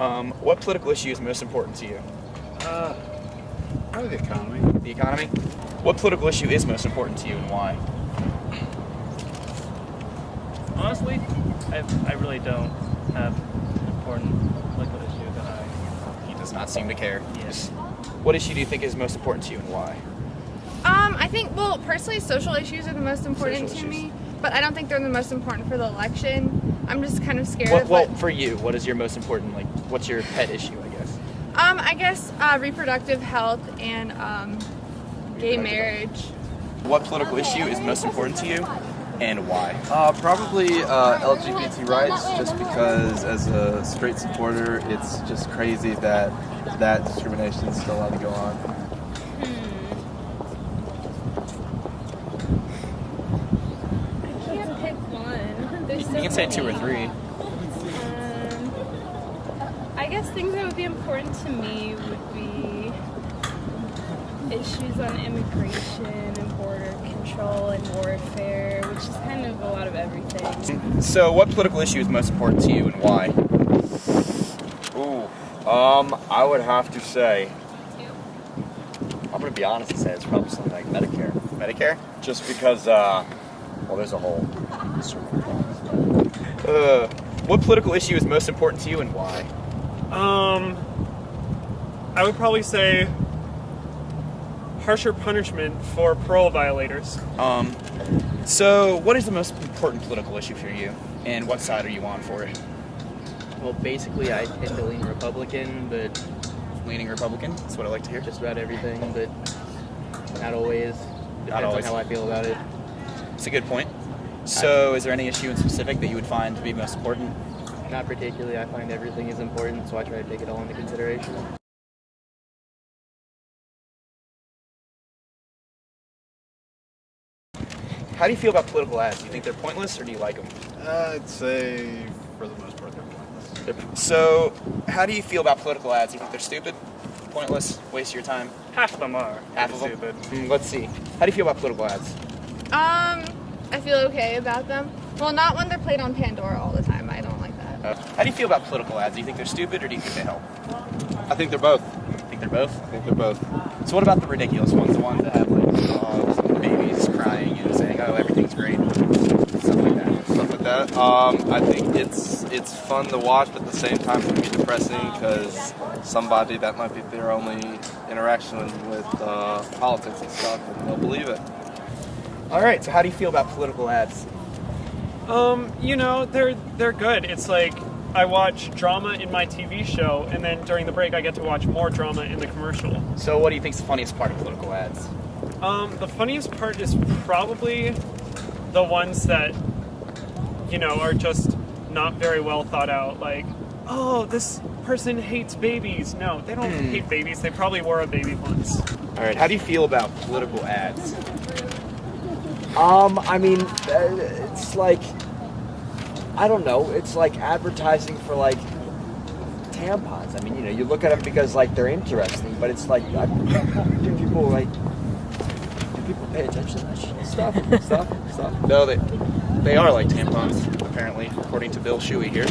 What political issue is most important to you? Probably the economy. The economy? What political issue is most important to you and why? Honestly, I really don't have an important political issue that I... He does not seem to care. Yes. What issue do you think is most important to you and why? I think, well, personally, social issues are the most important Social to issues. me, but I don't think they're the most important for the election. I'm just kind of scared of Well, what, for you, what is your most important, what's your pet issue, I guess? I guess reproductive health and gay Reproductive marriage. What political issue is most important to you and why? Probably LGBT rights, just because as a straight supporter, it's just crazy that discrimination is still allowed to go on. I can't pick one. There's so You can say many. 2 or 3. I guess things that would be important to me would be issues on immigration and border control and warfare, which is kind of a lot of everything. So, what political issue is most important to you and why? I would have to say, I'm gonna be honest and say it's probably something like Medicare. Medicare? Just because, well, there's a whole. What political issue is most important to you and why? I would probably say harsher punishment for parole violators. So, what is the most important political issue for you, and what side are you on for it? Well, basically, I tend to lean Republican, but Leaning Republican? That's what I like to hear. just about everything, but not always. Depends always. on how I feel about it. It's a good point. So, is there any issue in specific that you would find to be most important? Not particularly. I find everything is important, so I try to take it all into consideration. How do you feel about political ads? Do you think they're pointless, or do you like them? I'd say for the most part they're pointless. So, how do you feel about political ads? Do you think they're stupid, pointless, waste of your time? Half of them are. Half of them? Stupid. Let's see. How do you feel about political ads? I feel okay about them. Well, not when they're played on Pandora all the time. I don't like that. How do you feel about political ads? Do you think they're stupid, or do you think they help? I think they're both. Think they're both? I think they're both. So what about the ridiculous ones? The ones that have babies crying and saying, "Oh, everything's great," stuff like that. Stuff like that. I think it's fun to watch, but at the same time it can be depressing because somebody that might be their only interaction with politics and stuff, and they'll believe it. All right. So how do you feel about political ads? They're good. It's like I watch drama in my TV show, and then during the break I get to watch more drama in the commercial. So what do you think's the funniest part of political ads? The funniest part is probably the ones that, are just not very well thought out. Like, oh, this person hates babies. No, they don't hate babies. They probably were a baby once. All right. How do you feel about political ads? It's like, I don't know, it's like advertising for like tampons. I mean, you look at them because like they're interesting, but it's like, do people pay attention to that shit? Stuff. No, they are like tampons, apparently, according to Bill Shuey here.